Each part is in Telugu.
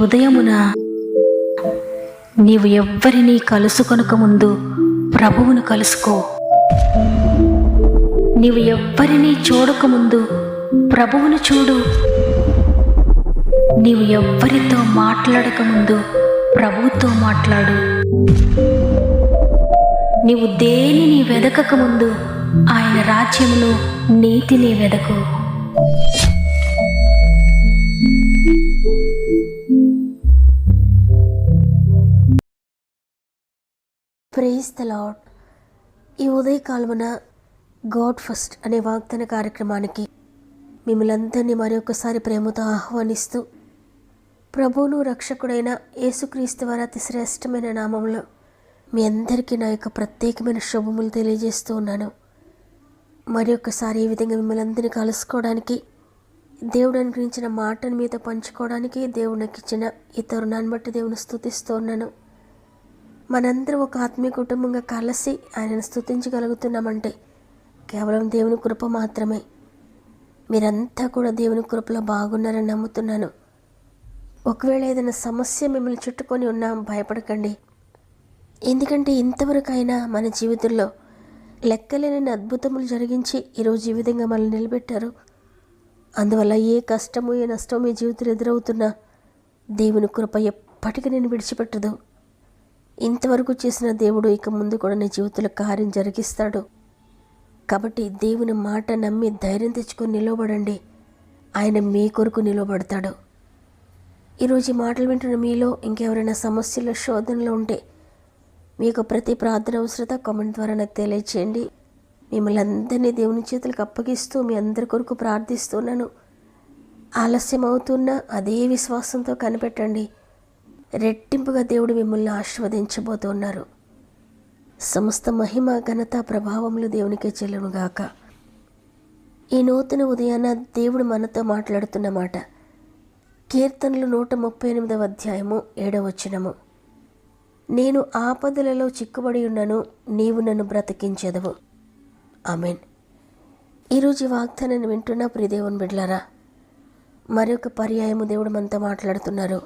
ఉదయమున నీవు ఎవ్వరినీ కలుసుకొనక ముందు ప్రభువును కలుసుకో. నీవు ఎవ్వరినీ చూడకముందు ప్రభువును చూడు. నీవు ఎవ్వరితో మాట్లాడకముందు ప్రభువుతో మాట్లాడు. నీవు దేనిని వెదకకముందు ఆయన రాజ్యములో నీతిని వెదకు. Praise the lord. ఈ ఉదయకాలమున గాడ్ ఫస్ట్ అనే వాగ్దాన కార్యక్రమానికి మిమ్మల్ని అందరినీ మరొకసారి ప్రేమతో ఆహ్వానిస్తూ, ప్రభువును రక్షకుడైన యేసుక్రీస్తు వారి అతి శ్రేష్టమైన నామంలో మీ అందరికీ నా యొక్క ప్రత్యేకమైన శుభములు తెలియజేస్తూ ఉన్నాను. మరొకసారి ఈ విధంగా మిమ్మల్ని అందరినీ కలుసుకోవడానికి, దేవుడు అనుగ్రహించిన మాటను మీతో పంచుకోవడానికి దేవుడు నాకు ఇచ్చిన ఈ తరుణాన్ని బట్టి దేవుని స్తుతిస్తూ ఉన్నాను. మనందరం ఒక ఆత్మీయ కుటుంబంగా కలిసి ఆయనను స్తుతించగలుగుతున్నామంటే కేవలం దేవుని కృప మాత్రమే. మీరంతా కూడా దేవుని కృపలో బాగున్నారని నమ్ముతున్నాను. ఒకవేళ ఏదైనా సమస్య మిమ్మల్ని చుట్టుకొని ఉన్నా భయపడకండి. ఎందుకంటే ఇంతవరకైనా మన జీవితంలో లెక్కలేని అద్భుతములు జరిగించి ఈరోజు ఈ విధంగా మనల్ని నిలబెట్టారు. అందువల్ల ఏ కష్టము ఏ నష్టము మీ జీవితంలో ఎదురవుతున్నా దేవుని కృప ఎప్పటికీ నేను విడిచిపెట్టదు. ఇంతవరకు చేసిన దేవుడు ఇక ముందు కూడా నీ జీవితంలో కార్యం జరిగిస్తాడు. కాబట్టి దేవుని మాట నమ్మి ధైర్యం తెచ్చుకొని నిలవబడండి. ఆయన మీ కొరకు నిలవబడతాడు. ఈరోజు ఈ మాటలు వింటున్న మీలో ఇంకెవరైనా సమస్యల శోధనలో ఉంటే మీ యొక్క ప్రతి ప్రార్థన అవసరత కామెంట్ ద్వారా నాకు తెలియచేయండి. మిమ్మల్ని అందరినీ దేవుని చేతులకు అప్పగిస్తూ మీ అందరి కొరకు ప్రార్థిస్తున్నాను. ఆలస్యం అవుతున్నా అదే విశ్వాసంతో కనిపెట్టండి. రెట్టింపుగా దేవుడు మిమ్మల్ని ఆశీర్వదించబోతున్నారు. సమస్త మహిమ ఘనత ప్రభావములు దేవునికే చెల్లునుగాక. ఈ నూతన ఉదయాన దేవుడు మనతో మాట్లాడుతున్న మాట కీర్తనలు 138వ అధ్యాయము 7వ వచనము. నేను ఆపదలలో చిక్కుబడి ఉన్నను, నీవు నన్ను బ్రతికించెదవు. ఆమేన్. ఈరోజు ఈ వాగ్దానాన్ని వింటున్న ప్రియ దేవుని బిడ్డలారా, మరొక పర్యాయము దేవుడు మనతో మాట్లాడుతున్నారు.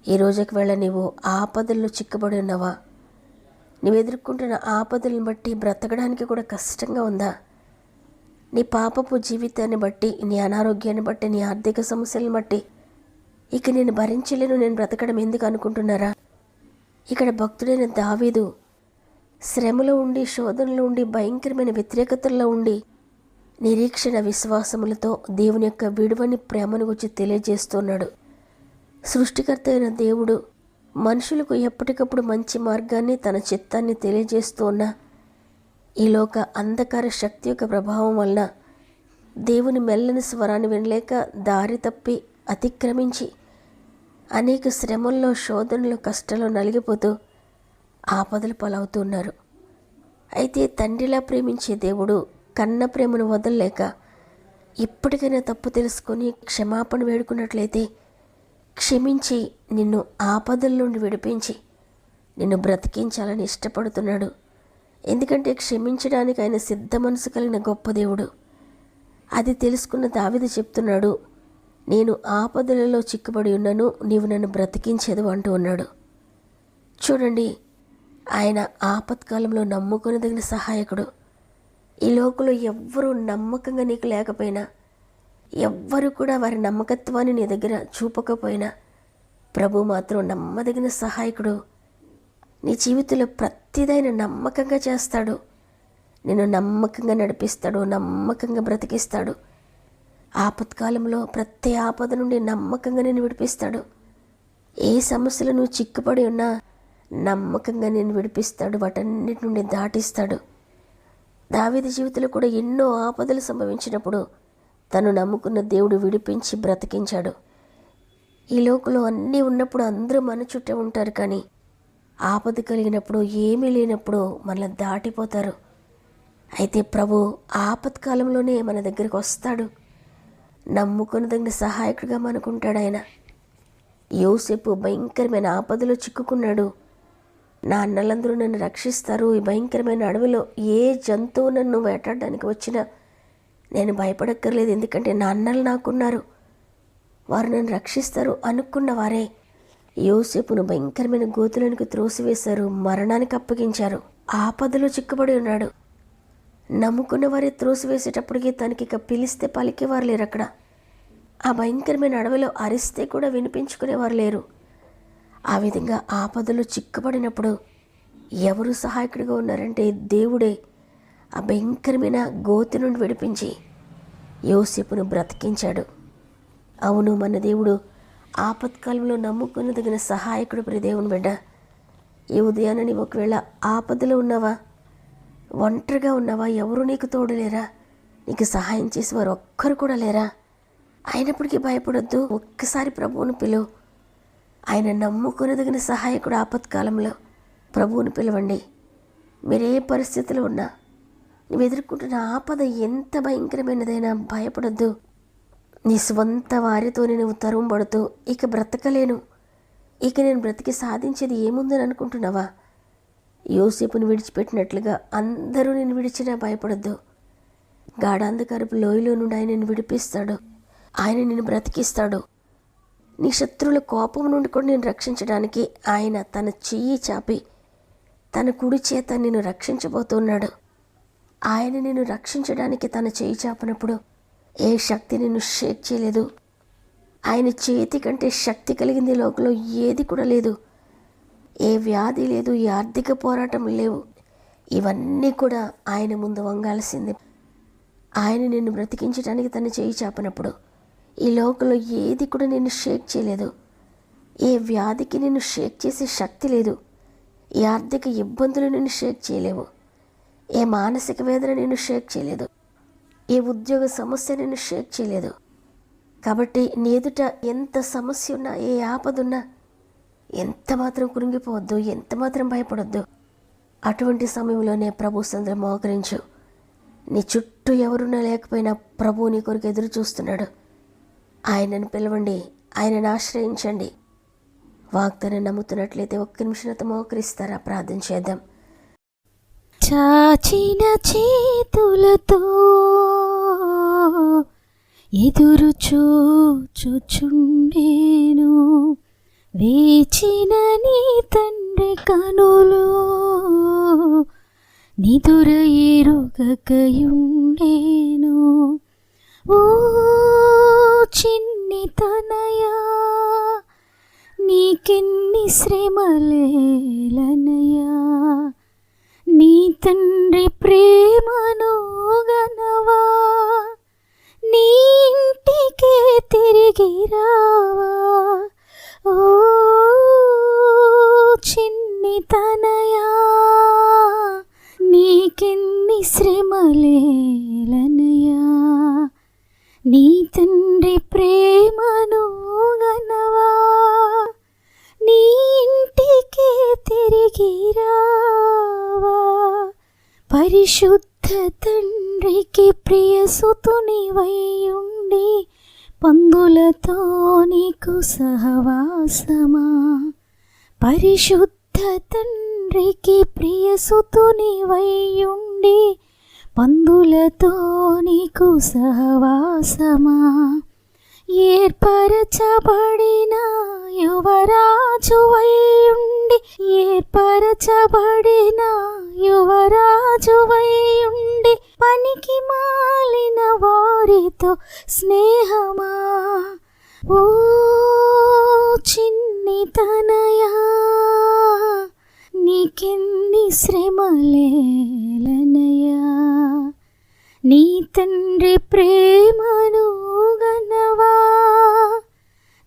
ఈ రోజుకి వేళ నీవు ఆపదల్లో చిక్కుబడి ఉన్నావా? నీవు ఎదుర్కొంటున్న ఆపదలను బట్టి బ్రతకడానికి కూడా కష్టంగా ఉందా? నీ పాపపు జీవితాన్ని బట్టి, నీ అనారోగ్యాన్ని బట్టి, నీ ఆర్థిక సమస్యలను బట్టి ఇక నేను భరించలేను, నేను బ్రతకడం ఎందుకు అనుకుంటున్నారా? ఇక్కడ భక్తుడైన దావీదు శ్రమలో ఉండి, శోధనలో ఉండి, భయంకరమైన వ్యతిరేకతల్లో ఉండి నిరీక్షణ విశ్వాసములతో దేవుని యొక్క విడువని ప్రేమను గురించి తెలియజేస్తున్నాడు. సృష్టికర్త అయిన దేవుడు మనుషులకు ఎప్పటికప్పుడు మంచి మార్గాన్ని, తన చిత్తాన్ని తెలియజేస్తూ ఉన్న ఈ లోక అంధకార శక్తి యొక్క ప్రభావం వలన దేవుని మెల్లని స్వరాన్ని వినలేక దారి తప్పి అతిక్రమించి అనేక శ్రమల్లో, శోధనలో, కష్టాల్లో నలిగిపోతూ ఆపదలు పాలవుతున్నారు. అయితే తండ్రిలా ప్రేమించే దేవుడు కన్న ప్రేమను వదలలేక ఇప్పటికైనా తప్పు తెలుసుకొని క్షమాపణ వేడుకున్నట్లయితే క్షమించి నిన్ను ఆపదల నుండి విడిపించి నిన్ను బ్రతికించాలని ఇష్టపడుతున్నాడు. ఎందుకంటే క్షమించడానికి ఆయన సిద్ధ మనసు కలిగిన గొప్ప దేవుడు. అది తెలుసుకున్న దావీదు చెప్తున్నాడు, నేను ఆపదలలో చిక్కుబడి ఉన్నాను, నీవు నన్ను బ్రతికించేదు అంటూ ఉన్నాడు. చూడండి, ఆయన ఆపత్కాలంలో నమ్ముకొనదగిన సహాయకుడు. ఈ లోకంలో ఎవ్వరూ నమ్మకంగా నీకు లేకపోయినా, ఎవ్వరు కూడా వారి నమ్మకత్వాన్ని నీ దగ్గర చూపకపోయినా ప్రభు మాత్రం నమ్మదగిన సహాయకుడు. నీ జీవితంలో ప్రతిదైన నమ్మకంగా చేస్తాడు. నిన్ను నమ్మకంగా నడిపిస్తాడు, నమ్మకంగా బ్రతికిస్తాడు. ఆపత్కాలంలో ప్రతి ఆపద నుండి నమ్మకంగా నేను విడిపిస్తాడు. ఏ సమస్యలు నువ్వు చిక్కుపడి ఉన్నా నమ్మకంగా నేను విడిపిస్తాడు, వాటన్నిటి నుండి దాటిస్తాడు. దావీదు జీవితంలో కూడా ఎన్నో ఆపదలు సంభవించినప్పుడు తను నమ్ముకున్న దేవుడు విడిపించి బ్రతికించాడు. ఈ లోకంలో అన్నీ ఉన్నప్పుడు అందరూ మన చుట్టే ఉంటారు, కానీ ఆపద కలిగినప్పుడు, ఏమీ లేనప్పుడు మనల్ని దాటిపోతారు. అయితే ప్రభు ఆపత్కాలంలోనే మన దగ్గరికి వస్తాడు. నమ్ముకున్నదగిన సహాయకుడిగా మనకుంటాడు ఆయన. యోసేపు భయంకరమైన ఆపదలో చిక్కుకున్నాడు. నా అన్నలందరూ నన్ను రక్షిస్తారు, ఈ భయంకరమైన అడవిలో ఏ జంతువు నన్ను వేటాడడానికి వచ్చినా నేను భయపడక్కర్లేదు, ఎందుకంటే నా అన్నలు నాకున్నారు. వారు నన్ను రక్షిస్తారు అనుకున్న వారే యోసేపును భయంకరమైన గోతులోనికి త్రోసివేశారు, మరణానికి అప్పగించారు. ఆపదలో చిక్కుబడి ఉన్నాడు. నమ్ముకున్న వారే త్రోసివేసేటప్పటికి తనకి పిలిస్తే పలికేవారు లేరు. అక్కడ ఆ భయంకరమైన అడవిలో అరిస్తే కూడా వినిపించుకునేవారు లేరు. ఆ విధంగా ఆపదలో చిక్కుబడినప్పుడు ఎవరు సహాయకుడిగా ఉన్నారంటే దేవుడే ఆ భయంకరమైన గోతి నుండి విడిపించి యోసేపును బ్రతికించాడు. అవును, మన దేవుడు ఆపత్కాలంలో నమ్ముకున్నదగిన సహాయకుడు. ప్రియ దేవుని బిడ్డ, ఈ ఉదయాన నీవు ఒకవేళ ఆపదలో ఉన్నావా, ఒంటరిగా ఉన్నావా, ఎవరు నీకు తోడులేరా, నీకు సహాయం చేసేవారు ఒక్కరు కూడా లేరా, అయినప్పటికీ భయపడొద్దు. ఒక్కసారి ప్రభువును పిలువు. ఆయన నమ్ముకునేదగిన సహాయకుడు. ఆపత్కాలంలో ప్రభువును పిలవండి. మీరే పరిస్థితిలో ఉన్నా, నువ్వు ఎదుర్కొంటున్న ఆపద ఎంత భయంకరమైనదైనా భయపడొద్దు. నీ స్వంత వారితోనే నువ్వు తరుముబడుతూ ఇక బ్రతకలేను, ఇక నేను బ్రతికి సాధించేది ఏముందని అనుకుంటున్నావా? యోసేపును విడిచిపెట్టినట్లుగా అందరూ నేను విడిచినా భయపడొద్దు. గాఢాంధకారపు లోయలో నుండి ఆయన నిన్ను విడిపిస్తాడు. ఆయన నిన్ను బ్రతికిస్తాడు. నీ శత్రువుల కోపం నుండి కూడా నేను రక్షించడానికి ఆయన తన చెయ్యి చాపి తన కుడి చేత నిన్ను రక్షించబోతున్నాడు. ఆయన నిన్ను రక్షించడానికి తన చెయ్యి చాపినప్పుడు ఏ శక్తి నిన్ను షేక్ చేయలేదు. ఆయన చేతి కంటే శక్తి కలిగింది లోకంలో ఏది కూడా లేదు. ఏ వ్యాధి లేదు, ఏ ఆర్థిక పోరాటం లేవు. ఇవన్నీ కూడా ఆయన ముందు వంగాల్సింది. ఆయన నిన్ను బ్రతికించడానికి తన చెయ్యి చాపినప్పుడు ఈ లోకంలో ఏది కూడా నిన్ను షేక్ చేయలేదు. ఏ వ్యాధికి నిన్ను షేక్ చేసే శక్తి లేదు. ఏ ఆర్థిక ఇబ్బందులు నిన్ను షేక్ చేయలేవు. ఏ మానసిక వేదన నిన్ను షేక్ చేయలేదు. ఏ ఉద్యోగ సమస్య నిన్ను షేక్ చేయలేదు. కాబట్టి నీ ఎదుట ఎంత సమస్య ఉన్నా, ఏ ఆపదున్నా ఎంత మాత్రం కురింగిపోవద్దు, ఎంత మాత్రం భయపడొద్దు. అటువంటి సమయంలోనే ప్రభు సంద్రం మోకరించు. నీ చుట్టూ ఎవరున్నా లేకపోయినా ప్రభు నీ కొరకు ఎదురు చూస్తున్నాడు. ఆయనను పిలవండి, ఆయనను ఆశ్రయించండి. వాగ్దానం నమ్ముతున్నట్లయితే ఒక్క నిమిషంతో మోకరిస్తారా? ప్రార్థన చేద్దాం. చాచిన చేతులతో ఎదురు చూచుచుండేను, వేచిన నీ తండ్రి కనులు నిదుర ఎరుగకయుండేను. ఓ చిన్ని తనయా, నీకెన్ని శ్రమలేలనయా, నీ తండ్రి ప్రేమను గనవా, నీ ఇంటికే తిరిగి రావా. ఓ చిన్ని తనయా, నీకెన్ని శ్రమలేలనయా, నీ తండ్రి ప్రేమను గనవా, నీ ఇంటికే తిరిగి రావా. పరిశుద్ధ తండ్రికి ప్రియసుతునివై ఉండి పందులతో నీకు సహవాసమా. పరిశుద్ధ తండ్రికి ప్రియసుతునివై ఉండి పందులతో నీకు సహవాసమా. ఏర్పరచబడిన యువరాజువై ఉండి, ఏర్పరచబడిన యువరాజువై ఉండి పనికి మాలిన వారితో స్నేహమా. ఓ చిన్ని తనయా, నీకెన్ని శ్రమలేలనయా, నీ తండ్రి ప్రేమను గనవా,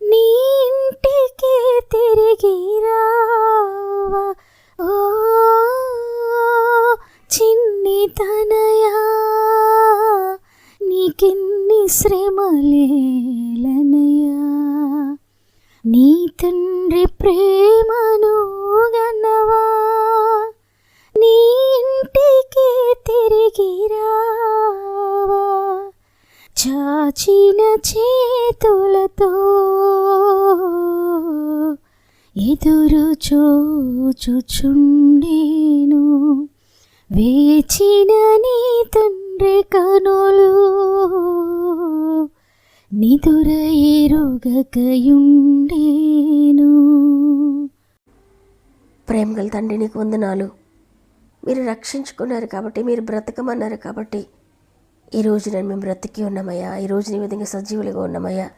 నీ ఇంటికే తిరిగి రావా. ఓ చిన్ని తనయా, నీకెన్ని శ్రమలేలనయా, నీ తండ్రి ప్రేమను గనవా, నీ ఇంటికే తిరిగి రావా. చాచిన చేతులతో ఎదురు చూచుచుండేను, వేచిన నీ తండ్రి కనులు నిదుర ఎరుగకయుండేను. ప్రేమగల తండ్రి, నీకు వందనాలు. మీరు రక్షించుకున్నారు కాబట్టి, మీరు బ్రతకమన్నారు కాబట్టి ఈరోజు నేను మేము బ్రతికి ఉన్నామయ్యా. ఈరోజు నీ విధంగా సజీవులుగా ఉన్నామయ్యా.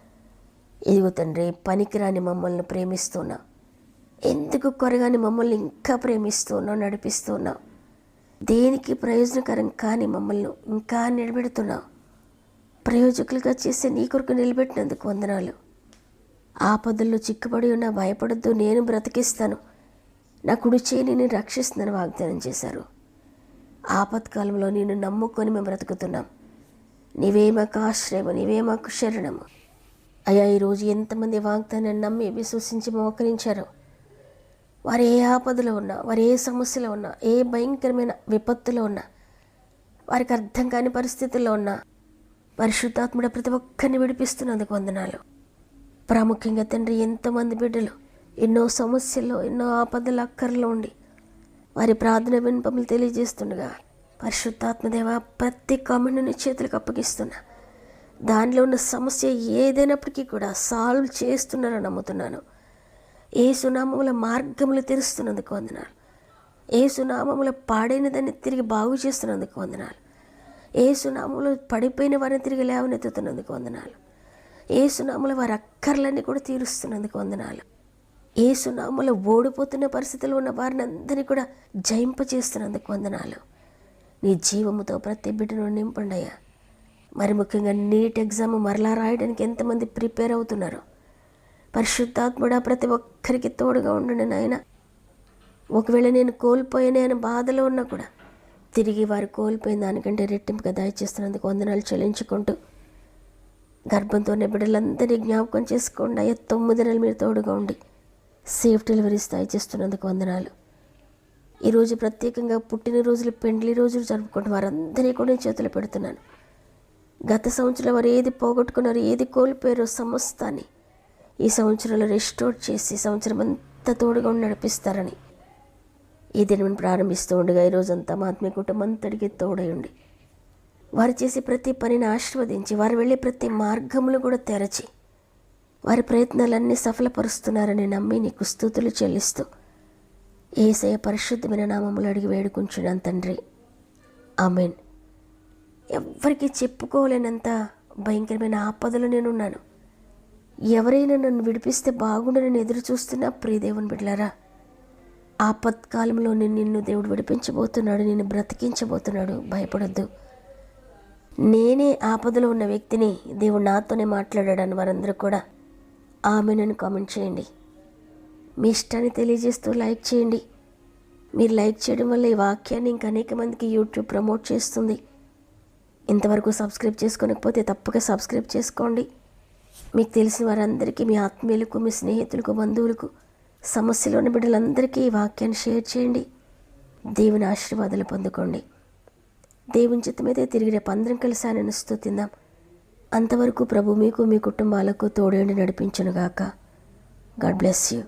ఇదిగో తండ్రి, పనికిరాని మమ్మల్ని ప్రేమిస్తున్నా, ఎందుకు కొరగాని మమ్మల్ని ఇంకా ప్రేమిస్తున్నావు, నడిపిస్తున్నావు. దేనికి ప్రయోజనకరం కాని మమ్మల్ని ఇంకా నిలబెడుతున్నావు. ప్రయోజకులుగా చేసి నీ కొరకు నిలబెట్టినందుకు వందనాలు. ఆపదల్లో చిక్కుబడి ఉన్నా భయపడద్దు, నేను బ్రతికిస్తాను, నా కుడి చేయి నేను రక్షిస్తున్నాను వాగ్దానం చేశారు. ఆపత్కాలంలో నేను నమ్ముకొని మేము బ్రతుకుతున్నాం. నీవే మాకు ఆశ్రయము, నీవే మాకు శరణము. అయ్యా, ఈరోజు ఎంతమంది వాగ్దానాన్ని నమ్మి విశ్వసించి మోకరించారో, వారు ఏ ఆపదలో ఉన్నా, వారు ఏ సమస్యలో ఉన్నా, ఏ భయంకరమైన విపత్తులో ఉన్నా, వారికి అర్థం కాని పరిస్థితుల్లో ఉన్నా, పరిశుద్ధాత్ముడ ప్రతి ఒక్కరిని విడిపిస్తున్నందుకు వందనాలు. ప్రాముఖ్యంగా తండ్రి, ఎంతోమంది బిడ్డలు ఎన్నో సమస్యల్లో, ఎన్నో ఆపదల అక్కర్లో ఉండి వారి ప్రార్థన విన్నపములు తెలియజేస్తుండగా, పరిశుద్ధాత్మదేవ ప్రతి కామెంట్ని నీ చేతులకు అప్పగిస్తున్నా. దానిలో ఉన్న సమస్య ఏదైనప్పటికీ కూడా సాల్వ్ చేస్తున్నారని నమ్ముతున్నాను. ఏసునామముల మార్గములు తెరుస్తున్నందుకు వందనాలు. ఏసునామముల పాడైన దాన్ని తిరిగి బాగు చేస్తున్నందుకు వందనాలు. ఏసునామములు పడిపోయిన వారిని తిరిగి లేవనెత్తుతున్నందుకు వందనాలు. ఏసునామముల వారి అక్కర్లన్నీ కూడా తీరుస్తున్నందుకు వందనాలు. ఏసునామములో ఓడిపోతున్న పరిస్థితుల్లో ఉన్న వారిని అందరినీ కూడా జయింపచేస్తున్నందుకు వందనాలు. నీ జీవముతో ప్రతి బిడ్డను నింపండి అయ్యా. మరి ముఖ్యంగా నీట్ ఎగ్జామ్ మరలా రాయడానికి ఎంతమంది ప్రిపేర్ అవుతున్నారో, పరిశుద్ధాత్ముడా ప్రతి ఒక్కరికి తోడుగా ఉండండి నాయన. ఒకవేళ నేను కోల్పోయానే అని బాధలో ఉన్నా కూడా తిరిగి వారు కోల్పోయిన దానికంటే రెట్టింపుగా దయచేస్తున్నందుకు వందనాలు చెల్లించుకుంటూ, గర్భంతోనే బిడ్డలందరినీ జ్ఞాపకం చేసుకోండి అయ్యా. 9 నెలలు మీరు తోడుగా ఉండి సేఫ్ డెలివరీస్ దయచేస్తున్నందుకు వందనాలు. ఈరోజు ప్రత్యేకంగా పుట్టినరోజులు, పెండ్లి రోజులు జరుపుకుంటూ వారందరినీ కూడా నేను చేతులు పెడుతున్నాను. గత సంవత్సరంలో వారు ఏది పోగొట్టుకున్నారో, ఏది కోల్పోయారో సమస్తాన్ని ఈ సంవత్సరంలో రెస్టోర్ చేసి సంవత్సరం అంతా తోడుగా ఉండి నడిపిస్తారని ఈ దినం ప్రారంభిస్తూ ఉండగా ఈరోజంతా మా ఆత్మీయ కుటుంబం అంతటికి తోడై ఉండి వారు చేసే ప్రతి పనిని ఆశీర్వదించి, వారు వెళ్ళే ప్రతి మార్గములు కూడా తెరచి వారి ప్రయత్నాలన్నీ సఫలపరుస్తున్నారని నమ్మి నీకు స్తుతులు చెల్లిస్తూ యేసయ్య పరిశుద్ధమైన నామములు అడిగి వేడుకుంటున్నాను తండ్రి, ఆమేన్. ఎవ్వరికి చెప్పుకోలేనంత భయంకరమైన ఆపదలో నేనున్నాను. ఎవరైనా నన్ను విడిపిస్తే బాగుండని ఎదురు చూస్తున్నా ప్రియదేవుని బిడ్డలారా, ఆపత్కాలంలో నిన్ను దేవుడు విడిపించబోతున్నాడు, నిన్ను బ్రతికించబోతున్నాడు. భయపడొద్దు. నేనే ఆపదలో ఉన్న వ్యక్తిని, దేవుడు నాతోనే మాట్లాడాడని వారందరూ కూడా ఆమెనని కామెంట్ చేయండి. మీ ఇష్టాన్ని తెలియజేస్తూ లైక్ చేయండి. మీరు లైక్ చేయడం వల్ల ఈ వాక్యాన్ని ఇంకా అనేక మందికి యూట్యూబ్ ప్రమోట్ చేస్తుంది. ఇంతవరకు సబ్స్క్రైబ్ చేసుకోకపోతే తప్పక సబ్స్క్రైబ్ చేసుకోండి. మీకు తెలిసిన వారందరికీ, మీ ఆత్మీయులకు, మీ స్నేహితులకు, బంధువులకు, సమస్యలోని బిడ్డలందరికీ ఈ వాక్యాన్ని షేర్ చేయండి. దేవుని ఆశీర్వాదాలు పొందుకోండి. దేవుని చిత్తమైతే తిరిగి రేపు అందరం కలిసి ఆయనను స్తుతిద్దాం. అంతవరకు ప్రభు మీకు, మీ కుటుంబాలకు తోడేండి నడిపించునుగాక. God bless you.